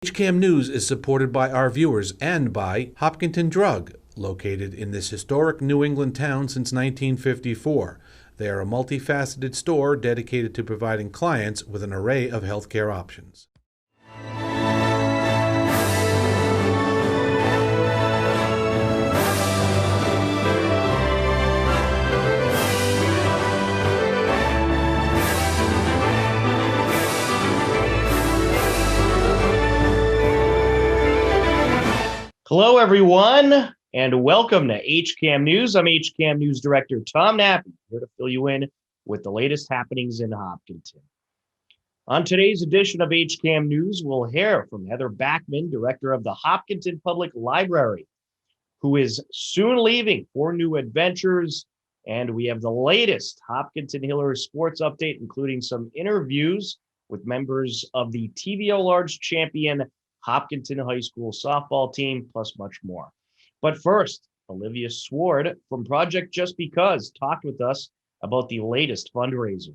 HCAM News is supported by our viewers and by Hopkinton Drug, located in this historic New England town since 1954. They are a multifaceted store dedicated to providing clients with an array of healthcare options. Hello, everyone, and welcome to HCAM News. I'm HCAM News Director Tom Nappy, here to fill you in with the latest happenings in Hopkinton. On today's edition of HCAM News, we'll hear from Heather Backman, Director of the Hopkinton Public Library, who is soon leaving for new adventures. And we have the latest Hopkinton Hillers sports update, including some interviews with members of the TVO Large champion Hopkinton High School softball team, plus much more. But first, Olivia Sword from Project Just Because talked with us about the latest fundraiser.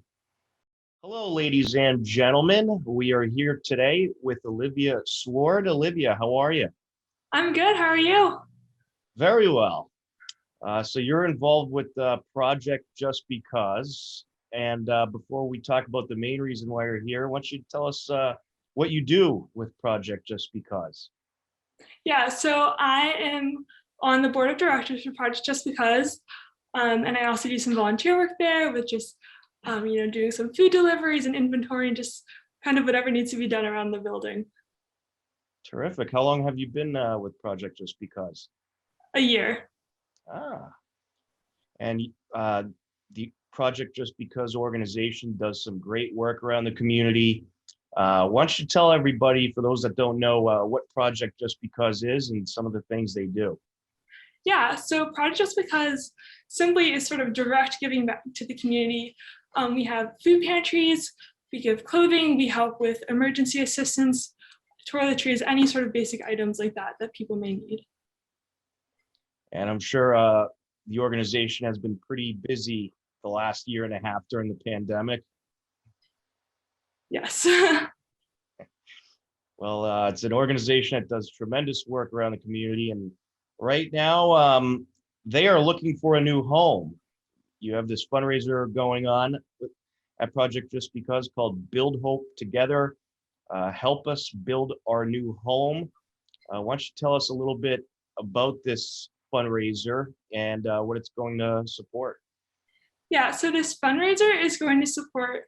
Hello, ladies and gentlemen. We are here today with Olivia Sword. Olivia, how are you? I'm good. How are you? Very well. So you're involved with Project Just Because. And before we talk about the main reason why you're here, why don't you tell us what you do with Project Just Because? Yeah, so I am on the board of directors for Project Just Because, and I also do some volunteer work there with just, doing some food deliveries and inventory and just kind of whatever needs to be done around the building. Terrific. How long have you been with Project Just Because? A year. And the Project Just Because organization does some great work around the community. Why don't you tell everybody, for those that don't know, what Project Just Because is and some of the things they do? Yeah, so Project Just Because simply is sort of direct giving back to the community. We have food pantries, we give clothing, we help with emergency assistance, toiletries, any sort of basic items like that that people may need. And I'm sure the organization has been pretty busy the last year and a half during the pandemic. Yes. Well, it's an organization that does tremendous work around the community. And right now, they are looking for a new home. You have this fundraiser going on at Project Just Because called Build Hope Together. Help us build our new home. Why don't you tell us a little bit about this fundraiser and what it's going to support? Yeah, so this fundraiser is going to support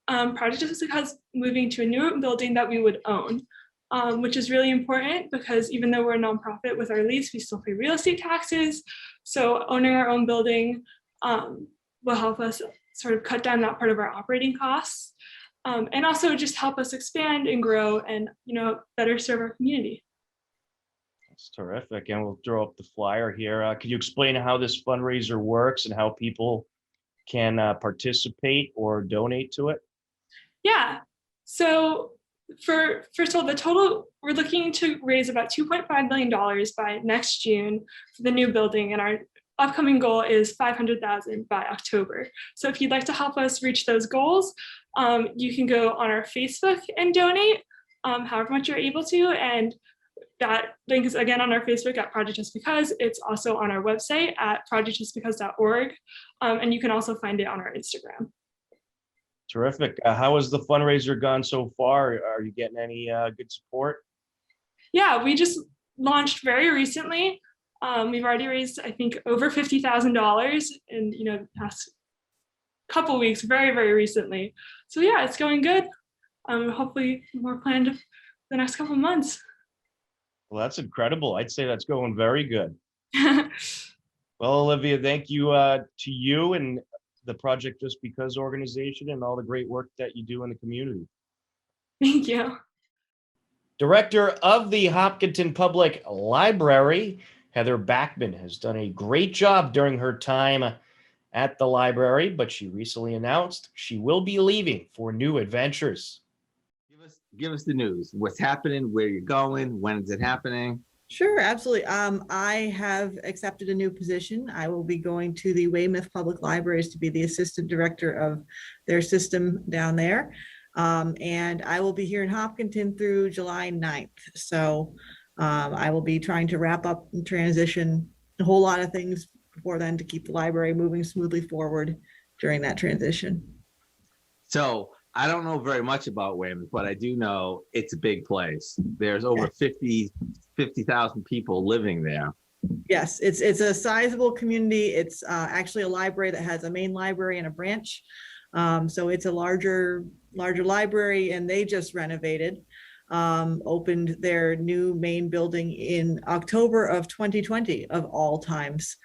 Project Just Because moving to a new building that we would own, which is really important because even though we're a nonprofit with our lease, we still pay real estate taxes. So owning our own building will help us sort of cut down that part of our operating costs, and also just help us expand and grow and better serve our community. That's terrific. And we'll throw up the flyer here. Can you explain how this fundraiser works and how people can participate or donate to it? Yeah, so first of all, the total, we're looking to raise about $2.5 million by next June for the new building, and our upcoming goal is $500,000 by October. So if you'd like to help us reach those goals, you can go on our Facebook and donate however much you're able to, and that link is again on our Facebook at Project Just Because. It's also on our website at projectjustbecause.org, and you can also find it on our Instagram. Terrific. How has the fundraiser gone so far? Are you getting any good support? Yeah, we just launched very recently. We've already raised, I think, over $50,000 in the past couple weeks, very, very recently. So yeah, it's going good. Hopefully more planned the next couple of months. Well, that's incredible. I'd say that's going very good. Well, Olivia, thank you to you and the Project Just Because organization and all the great work that you do in the community. Thank you. Director of the Hopkinton Public Library, Heather Backman, has done a great job during her time at the library, but she recently announced she will be leaving for new adventures. Give us the news. What's happening? Where you're going? When is it happening? Sure, absolutely. I have accepted a new position. I will be going to the Weymouth Public Libraries to be the assistant director of their system down there. And I will be here in Hopkinton through July 9th. So I will be trying to wrap up and transition a whole lot of things before then to keep the library moving smoothly forward during that transition. So I don't know very much about Weymouth, but I do know it's a big place. There's over 50,000 people living there. Yes, it's a sizable community. It's actually a library that has a main library and a branch. So it's a larger library, and they just renovated, opened their new main building in October of 2020 of all times.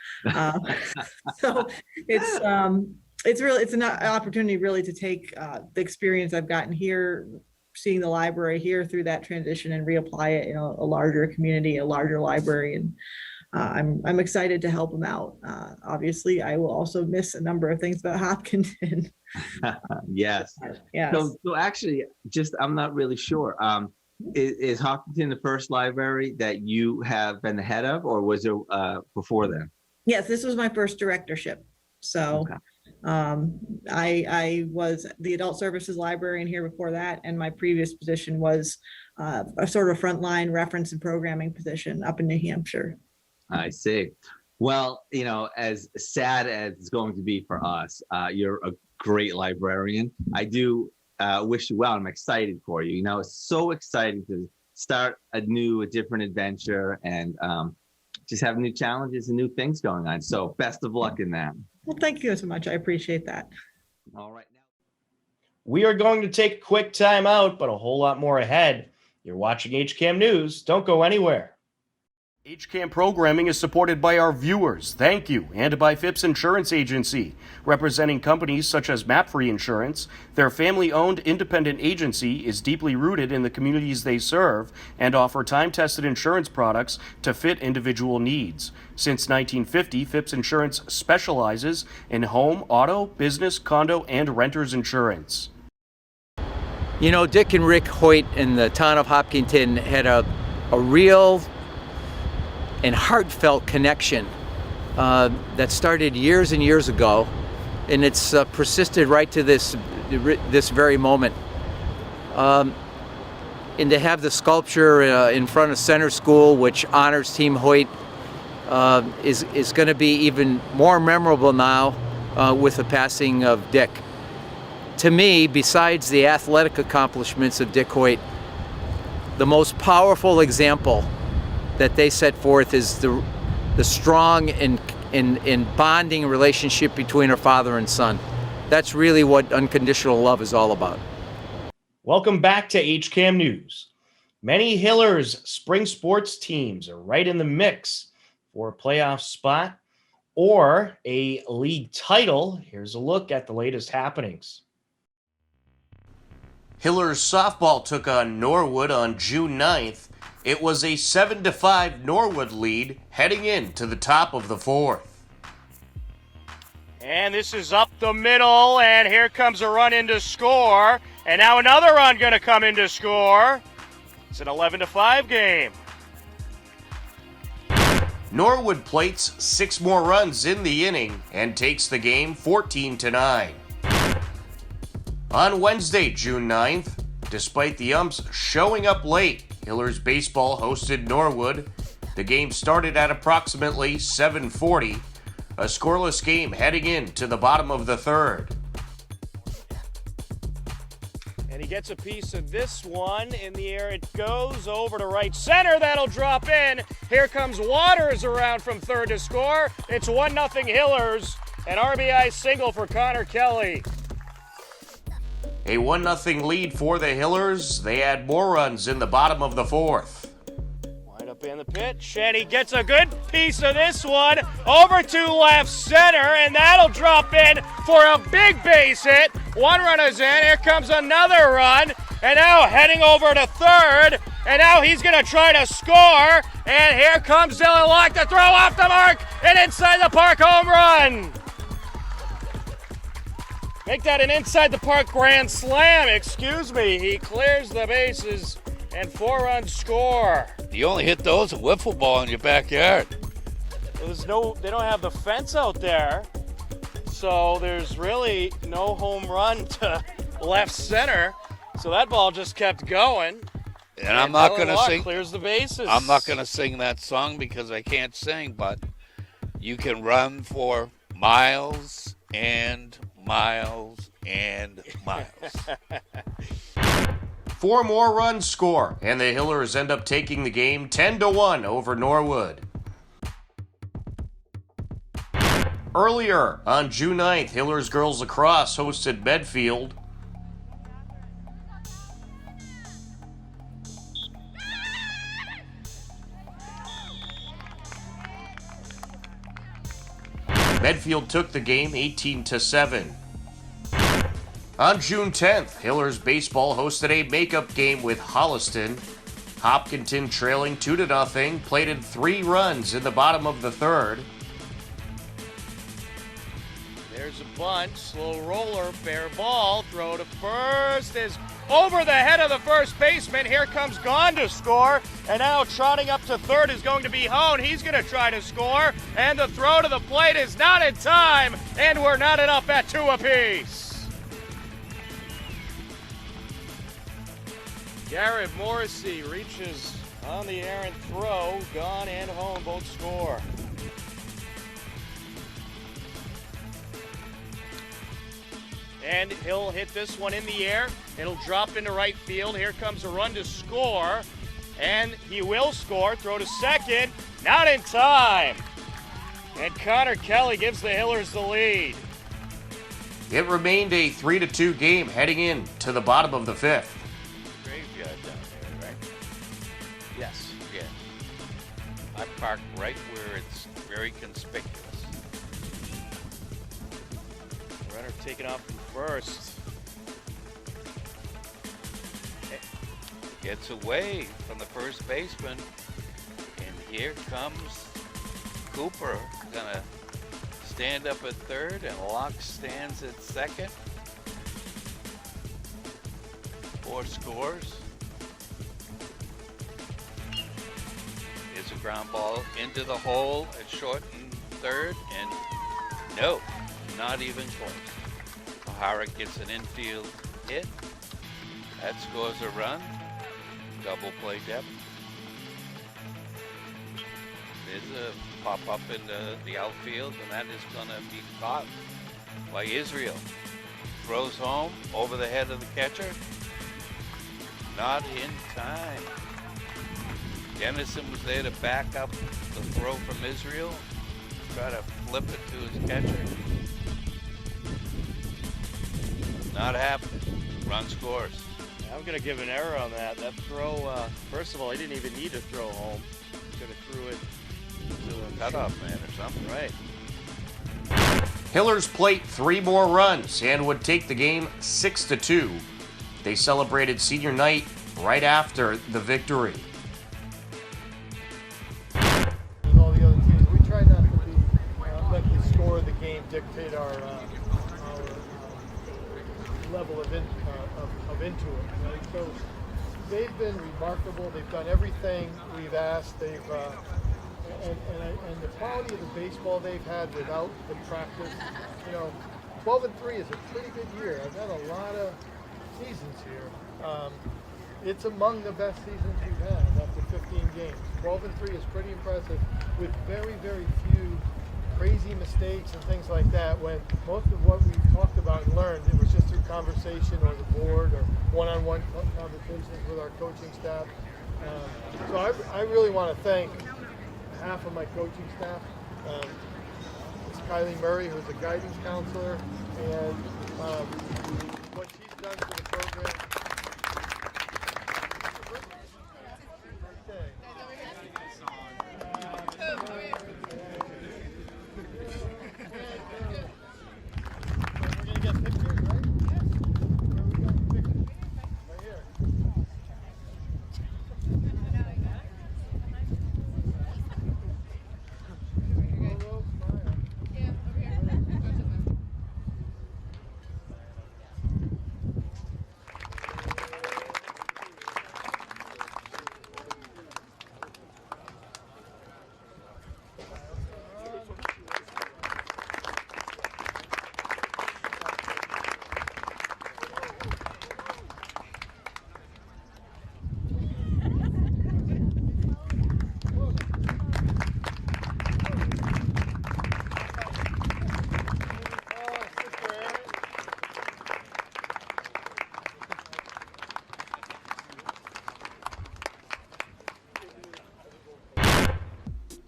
So it's an opportunity really to take the experience I've gotten here, seeing the library here through that transition, and reapply it in a larger community, a larger library. And I'm excited to help them out. Obviously, I will also miss a number of things about Hopkinton. Yes. Yes. So actually, I'm not really sure. Is Hopkinton the first library that you have been the head of, or was there before then? Yes, this was my first directorship. So Okay. I was the adult services librarian here before that, and my previous position was a sort of frontline reference and programming position up in New Hampshire. I see. Well, as sad as it's going to be for us, you're a great librarian. I do wish you well. I'm excited for you. It's so exciting to start a different adventure, and just have new challenges and new things going on. So best of luck in that. Well, thank you so much. I appreciate that. All right. Now, We are going to take a quick time out, but a whole lot more ahead. You're watching HCAM News. Don't go anywhere. HCAM programming is supported by our viewers, thank you, and by Phipps Insurance Agency, representing companies such as MapFree Insurance. Their family-owned independent agency is deeply rooted in the communities they serve and offer time-tested insurance products to fit individual needs. Since 1950, Phipps Insurance specializes in home, auto, business, condo, and renters insurance. Dick and Rick Hoyt in the town of Hopkinton had a real and heartfelt connection that started years and years ago, and it's persisted right to this very moment. And to have the sculpture in front of Center School, which honors Team Hoyt, is going to be even more memorable now with the passing of Dick. To me, besides the athletic accomplishments of Dick Hoyt, the most powerful example that they set forth is the strong and bonding relationship between a father and son. That's really what unconditional love is all about. Welcome back to HCAM News. Many Hillers spring sports teams are right in the mix for a playoff spot or a league title. Here's a look at the latest happenings. Hillers softball took on Norwood on June 9th. It was a 7-5 Norwood lead heading into the top of the fourth. And this is up the middle, and here comes a run in to score. And now another run going to come in to score. It's an 11-5 game. Norwood plates 6 more runs in the inning and takes the game 14-9. On Wednesday, June 9th, despite the umps showing up late, Hillers baseball hosted Norwood. The game started at approximately 7:40, a scoreless game heading into the bottom of the third. And he gets a piece of this one. In the air it goes over to right center. That'll drop in. Here comes Waters around from third to score. It's 1-0 Hillers. An RBI single for Connor Kelly. A 1-0 lead for the Hillers. They add more runs in the bottom of the fourth. Wind up in the pitch, and he gets a good piece of this one over to left center, and that'll drop in for a big base hit. 1 run is in. Here comes another run, and now heading over to third, and now he's going to try to score, and here comes Dylan Locke to throw off the mark, and inside the park home run. Make that an inside-the-park grand slam, excuse me. He clears the bases and 4-run score. You only hit those with wiffle ball in your backyard. They don't have the fence out there, so there's really no home run to left center. So that ball just kept going. And I'm not Dylan going to Locke sing. clears the bases. I'm not going to sing that song because I can't sing, but you can run for miles and miles and miles. 4 more runs score, and the Hillers end up taking the game 10-1 over Norwood. Earlier, on June 9th, Hillers girls lacrosse hosted Medfield. Medfield took the game 18-7. On June 10th, Hillers baseball hosted a makeup game with Holliston. Hopkinton trailing 2-0, plated 3 runs in the bottom of the third. There's a bunt, slow roller, fair ball, throw to first is over the head of the first baseman. Here comes Gone to score, and now trotting up to third is going to be Hone. He's going to try to score, and the throw to the plate is not in time, and we're knotted up at 2 apiece. Garrett Morrissey reaches on the errant throw. Gone and Hone both score. And he'll hit this one in the air. It'll drop into right field. Here comes a run to score. And he will score. Throw to second. Not in time. And Connor Kelly gives the Hillers the lead. It remained a 3-2 game heading in to the bottom of the 5th. Graveyard down there, right? Yes. Yeah. I parked right where it's very conspicuous. Runner taken off from first. Gets away from the first baseman. And here comes Cooper. Gonna stand up at third, and Locke stands at second. 4 scores. Here's a ground ball into the hole at short and third, and no, not even close. O'Hara gets an infield hit. That scores a run. Double play depth. There's a pop up into the outfield, and that is going to be caught by Israel. Throws home over the head of the catcher. Not in time. Dennison was there to back up the throw from Israel. Try to flip it to his catcher. Not happening. Run scores. I'm going to give an error on that. That throw, first of all, he didn't even need to throw home. Could have threw it to a Cutoff man or something. Right. Hillers plate 3 more runs and would take the game 6-2. They celebrated senior night right after the victory. With all the other teams, we try not to be let the score of the game dictate our level of into it. Right? So they've been remarkable. They've done everything we've asked. They've and the quality of the baseball they've had without the practice. 12-3 is a pretty good year. I've had a lot of seasons here. It's among the best seasons we've had after 15 games. 12-3 is pretty impressive with very, very few crazy mistakes and things like that, when most of what we've talked about and learned, it was just through conversation or the board or one-on-one conversations with our coaching staff. So I really want to thank half of my coaching staff. It's Kylie Murray, who's a guidance counselor, and what she's done for the program.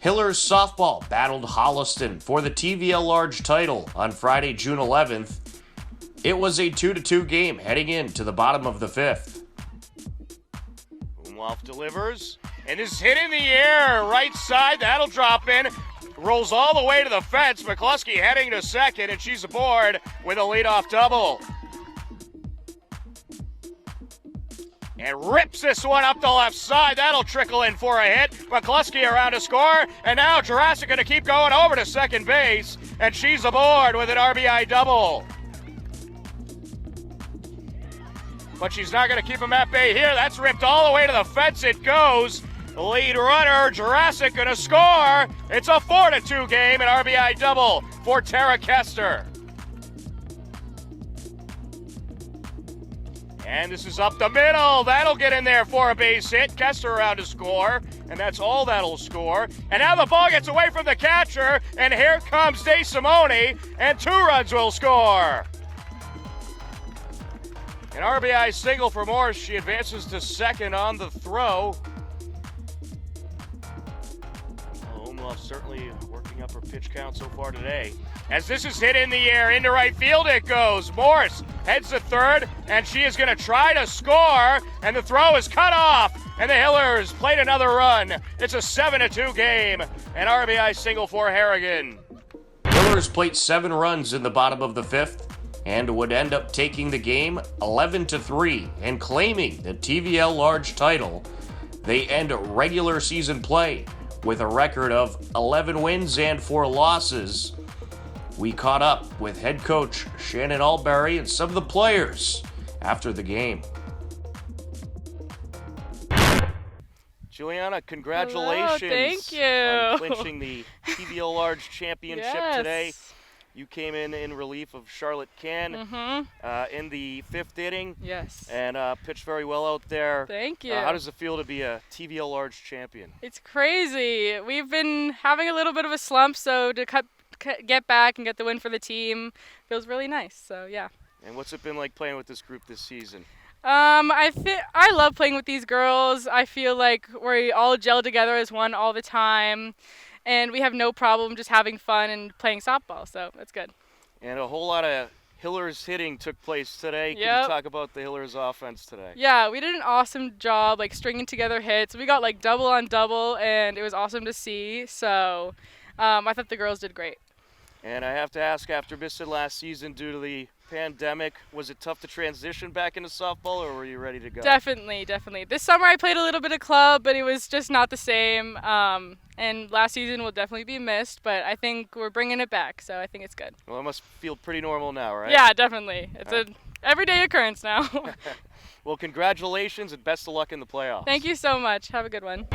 Hillers softball battled Holliston for the TVL Large title on Friday, June 11th. It was a 2-2 game heading into the bottom of the 5th. Umlauf delivers, and is hit in the air, right side. That'll drop in. Rolls all the way to the fence. McCluskey heading to second, and she's aboard with a leadoff double. And rips this one up the left side. That'll trickle in for a hit. McCluskey around to score. And now Jurassic going to keep going over to second base. And she's aboard with an RBI double. But she's not going to keep him at bay here. That's ripped all the way to the fence. It goes. The lead runner, Jurassic, going to score. It's a 4-2 game, an RBI double for Tara Kester. And this is up the middle. That'll get in there for a base hit. Kester around to score, and that's all that'll score. And now the ball gets away from the catcher, and here comes DeSimone, and 2 runs will score. An RBI single for Morse. She advances to second on the throw. Umlauf certainly working up her pitch count so far today. As this is hit in the air, into right field it goes. Morse heads to third, and she is going to try to score, and the throw is cut off, and the Hillers played another run. It's a 7-2 game, an RBI single for Harrigan. Hillers played 7 runs in the bottom of the 5th and would end up taking the game 11-3 and claiming the TVL Large title. They end regular season play with a record of 11 wins and 4 losses. We caught up with head coach Shannon Alberry and some of the players after the game. Juliana, congratulations. Hello, thank you. On clinching the TVL Large Championship today. You came in relief of Charlotte Ken in the 5th inning. Yes. And pitched very well out there. Thank you. How does it feel to be a TVL Large champion? It's crazy. We've been having a little bit of a slump, so to get back and get the win for the team feels really nice. So yeah. And what's it been like playing with this group this season? I love playing with these girls. I feel like we all gel together as one all the time, and we have no problem just having fun and playing softball. So that's good. And a whole lot of Hillers hitting took place today. Can you talk about the Hillers offense today? Yeah, we did an awesome job like stringing together hits. We got like double on double, and it was awesome to see. So I thought the girls did great. And I have to ask, after missing last season due to the pandemic, was it tough to transition back into softball, or were you ready to go? Definitely. This summer I played a little bit of club, but it was just not the same. And last season will definitely be missed, but I think we're bringing it back, so I think it's good. Well, it must feel pretty normal now, right? Yeah, definitely. It's an everyday occurrence now. Well, congratulations and best of luck in the playoffs. Thank you so much. Have a good one.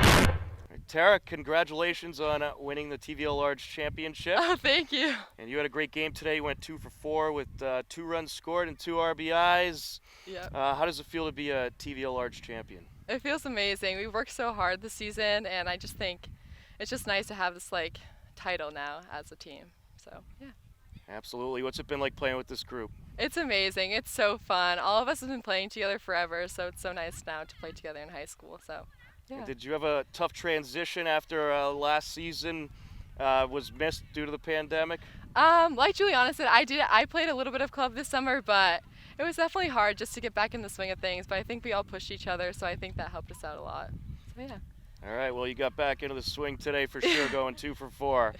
Tara, congratulations on winning the TVL Large Championship. Oh, thank you. And you had a great game today. You went 2 for 4 with 2 runs scored and 2 RBIs. Yeah. How does it feel to be a TVL Large champion? It feels amazing. We've worked so hard this season, and I just think it's just nice to have this title now as a team. So yeah. Absolutely. What's it been like playing with this group? It's amazing. It's so fun. All of us have been playing together forever, so it's so nice now to play together in high school. So. Yeah. Did you have a tough transition after last season was missed due to the pandemic? Like Juliana said, I played a little bit of club this summer, but it was definitely hard just to get back in the swing of things. But I think we all pushed each other, so I think that helped us out a lot. So yeah. All right. Well, you got back into the swing today for sure, going 2 for 4.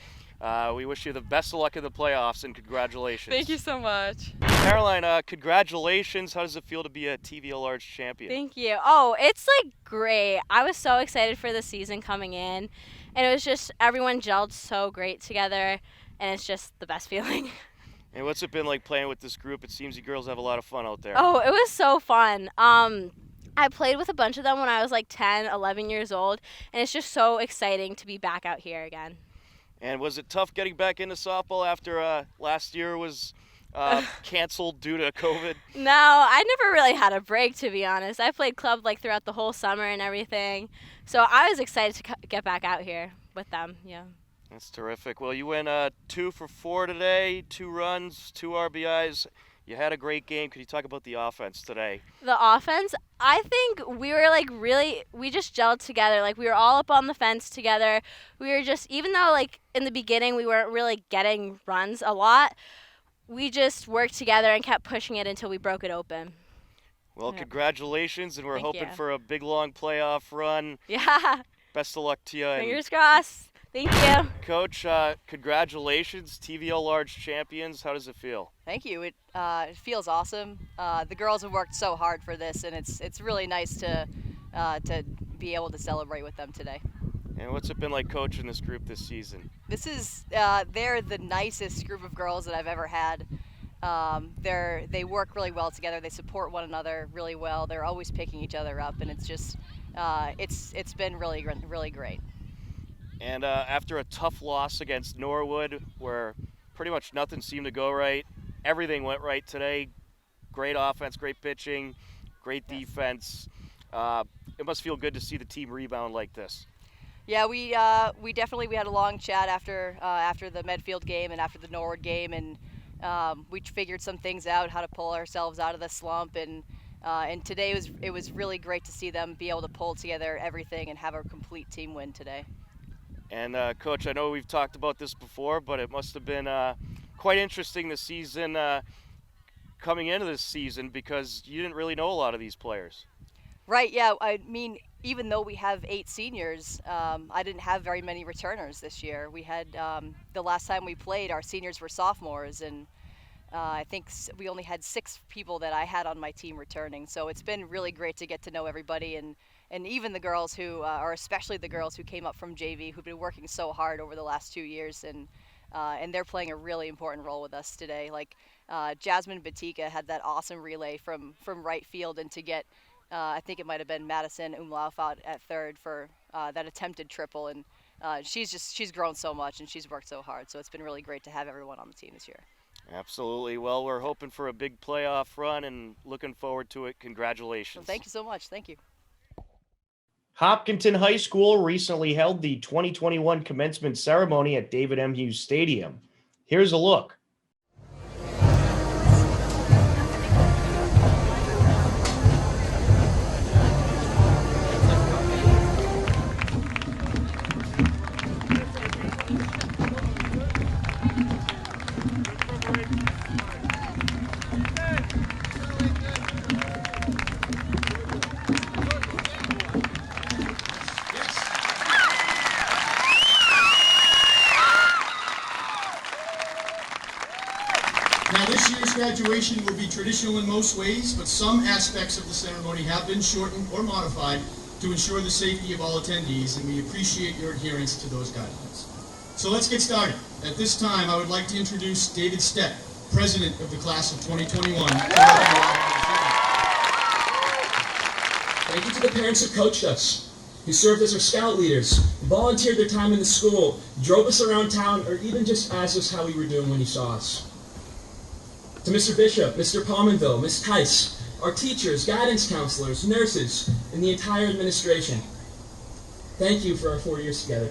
We wish you the best of luck in the playoffs, and congratulations. Thank you so much. Caroline, congratulations. How does it feel to be a TVL Large champion? Thank you. Oh, it's great. I was so excited for the season coming in, and it was just everyone gelled so great together, and it's just the best feeling. And what's it been like playing with this group? It seems you girls have a lot of fun out there. Oh, it was so fun. I played with a bunch of them when I was 10, 11 years old, and it's just so exciting to be back out here again. And was it tough getting back into softball after last year was canceled due to COVID? No, I never really had a break, to be honest. I played club throughout the whole summer and everything. So I was excited to get back out here with them, yeah. That's terrific. Well, you went 2 for 4 today, 2 runs, 2 RBIs. You had a great game. Could you talk about the offense today? The offense, I think we were like we just gelled together. Like we were all up on the fence together. We were just, even though like in the beginning we weren't really getting runs a lot, we just worked together and kept pushing it until we broke it open. Well, congratulations, and we're Thank hoping you. for a big, long playoff run. Yeah. Best of luck to you. Fingers crossed. Thank you. Coach, congratulations, TVO Large champions. How does it feel? Thank you. It feels awesome. The girls have worked so hard for this, and it's really nice to be able to celebrate with them today. And what's it been like coaching this group this season? This is they're the nicest group of girls that I've ever had. They work really well together. They support one another really well. They're always picking each other up, and it's just it's been really great. And after a tough loss against Norwood, where pretty much nothing seemed to go right, everything went right today. Great offense, great pitching, great defense. It must feel good to see the team rebound like this. Yeah, we definitely had a long chat after the Medfield game and after the Norwood game, and we figured some things out, how to pull ourselves out of the slump, and today it was really great to see them be able to pull together everything and have a complete team win today. And Coach, I know we've talked about this before, but it must have been quite interesting this season, coming into this season, because you didn't really know a lot of these players. Right, yeah. I mean, even though we have 8 seniors, I didn't have very many returners this year. We had, the last time we played, our seniors were sophomores, and I think we only had 6 people that I had on my team returning. So it's been really great to get to know everybody, and even the girls who, or especially the girls who came up from JV, who've been working so hard over the last 2 years, and they're playing a really important role with us today. Like Jasmine Batika had that awesome relay from right field, and to get, I think it might have been Madison Umlauf out at third for that attempted triple, and she's grown so much and she's worked so hard. So it's been really great to have everyone on the team this year. Absolutely. Well, we're hoping for a big playoff run and looking forward to it. Congratulations. Well, thank you so much. Thank you. Hopkinton High School recently held the 2021 commencement ceremony at David M. Hughes Stadium. Here's a look. Now, this year's graduation will be traditional in most ways, but some aspects of the ceremony have been shortened or modified to ensure the safety of all attendees, and we appreciate your adherence to those guidelines. So let's get started. At this time, I would like to introduce David Stepp, President of the Class of 2021. Thank you to the parents who coached us, who served as our scout leaders, volunteered their time in the school, drove us around town, or even just asked us how we were doing when you saw us. To Mr. Bishop, Mr. Palmanville, Ms. Tice, our teachers, guidance counselors, nurses, and the entire administration, thank you for our 4 years together.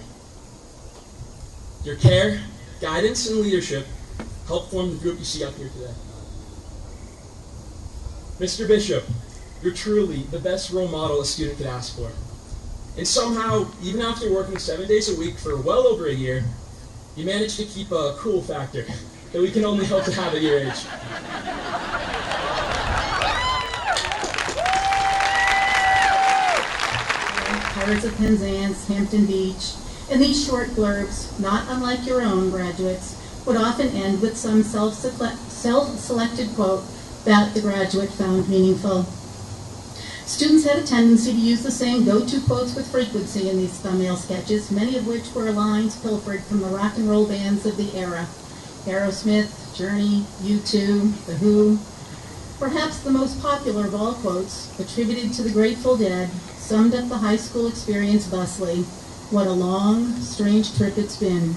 Your care, guidance, and leadership helped form the group you see up here today. Mr. Bishop, you're truly the best role model a student could ask for. And somehow, even after working 7 days a week for well over a year, you managed to keep a cool factor that we can only hope to have at your age. Pirates of Penzance, Hampton Beach, and these short blurbs, not unlike your own graduates, would often end with some self-selected quote that the graduate found meaningful. Students had a tendency to use the same go-to quotes with frequency in these thumbnail sketches, many of which were lines pilfered from the rock and roll bands of the era. Aerosmith, Journey, U2, The Who. Perhaps the most popular of all quotes, attributed to the Grateful Dead, summed up the high school experience thusly: "What a long, strange trip it's been."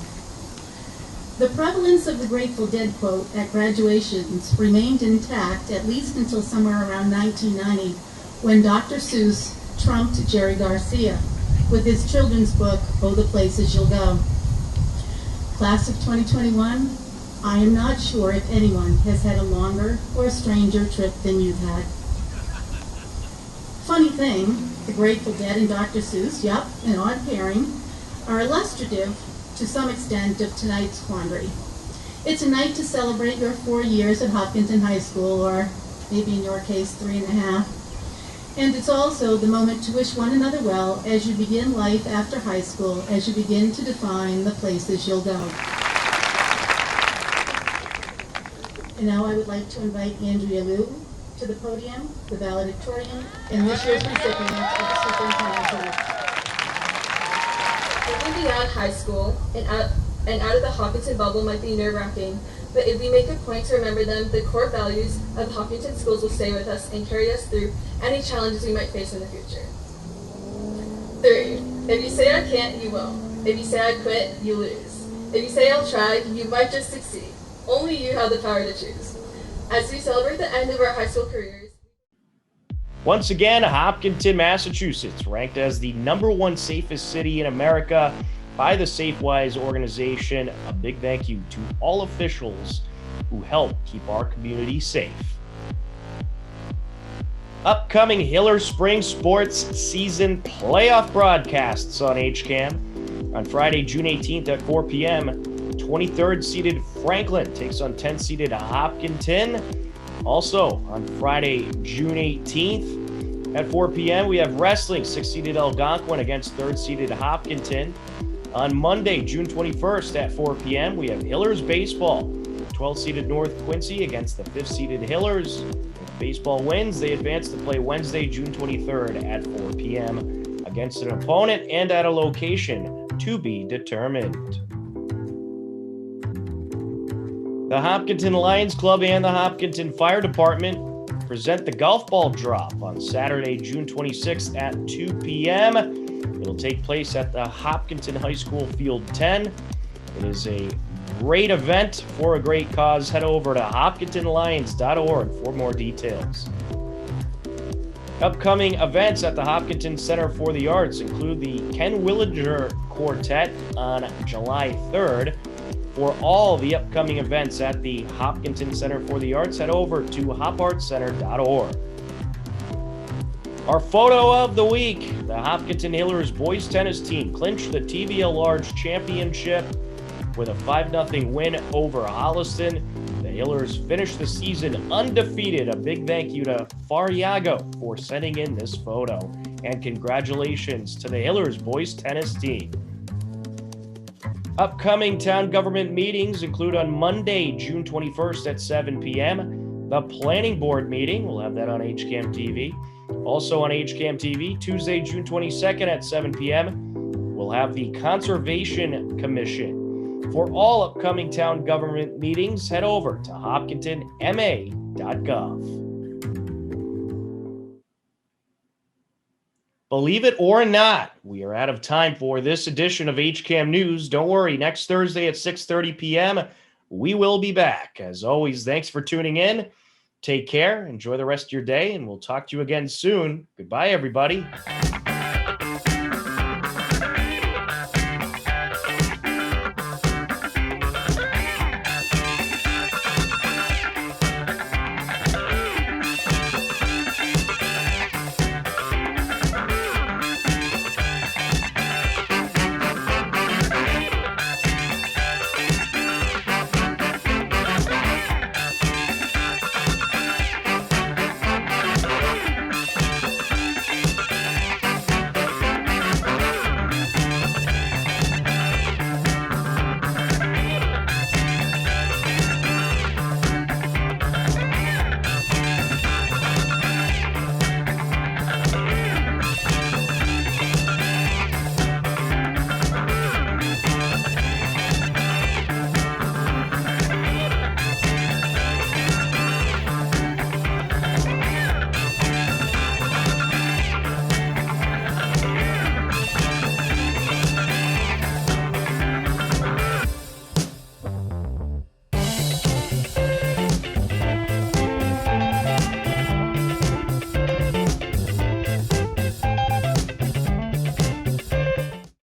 The prevalence of the Grateful Dead quote at graduations remained intact at least until somewhere around 1990, when Dr. Seuss trumped Jerry Garcia with his children's book, Oh, the Places You'll Go. Class of 2021, I am not sure if anyone has had a longer or stranger trip than you've had. Funny thing, the Grateful Dead and Dr. Seuss, yep, an odd pairing, are illustrative to some extent of tonight's quandary. It's a night to celebrate your 4 years at Hopkinton High School, or maybe in your case, 3.5. And it's also the moment to wish one another well as you begin life after high school, as you begin to define the places you'll go. And now I would like to invite Andrea Liu to the podium, the valedictorian, and this year's recipient of the Superintendent's Award. Moving beyond high school and out of the Hopkinton bubble might be nerve-wracking, but if we make a point to remember them, the core values of Hopkinton schools will stay with us and carry us through any challenges we might face in the future. 3. If you say I can't, you won't. If you say I quit, you lose. If you say I'll try, you might just succeed. Only you have the power to choose. As we celebrate the end of our high school careers. Once again, Hopkinton, Massachusetts, ranked as the #1 safest city in America by the SafeWise organization. A big thank you to all officials who help keep our community safe. Upcoming Hiller Spring Sports Season playoff broadcasts on HCAM. On Friday, June 18th at 4 p.m., 23rd seeded Franklin takes on 10th seeded Hopkinton. Also on Friday, June 18th at 4 p.m., we have wrestling, 6th seeded Algonquin against 3rd seeded Hopkinton. On Monday, June 21st at 4 p.m., we have Hillers baseball, 12th seeded North Quincy against the 5th seeded Hillers. If baseball wins, they advance to play Wednesday, June 23rd at 4 p.m. against an opponent and at a location to be determined. The Hopkinton Lions Club and the Hopkinton Fire Department present the golf ball drop on Saturday, June 26th at 2 p.m. It'll take place at the Hopkinton High School Field 10. It is a great event for a great cause. Head over to hopkintonlions.org for more details. Upcoming events at the Hopkinton Center for the Arts include the Ken Williger Quartet on July 3rd. For all the upcoming events at the Hopkinton Center for the Arts, head over to hopartscenter.org. Our photo of the week, the Hopkinton Hillers boys tennis team clinched the TVL Large Championship with a 5-0 win over Holliston. The Hillers finished the season undefeated. A big thank you to Fariago for sending in this photo. And congratulations to the Hillers boys tennis team. Upcoming town government meetings include on Monday, June 21st at 7 p.m., the planning board meeting. We'll have that on HCAM TV. Also on HCAM TV, Tuesday, June 22nd at 7 p.m., we'll have the Conservation Commission. For all upcoming town government meetings, head over to hopkintonma.gov. Believe it or not, we are out of time for this edition of HCAM News. Don't worry, next Thursday at 6:30 p.m., we will be back. As always, thanks for tuning in. Take care, enjoy the rest of your day, and we'll talk to you again soon. Goodbye, everybody.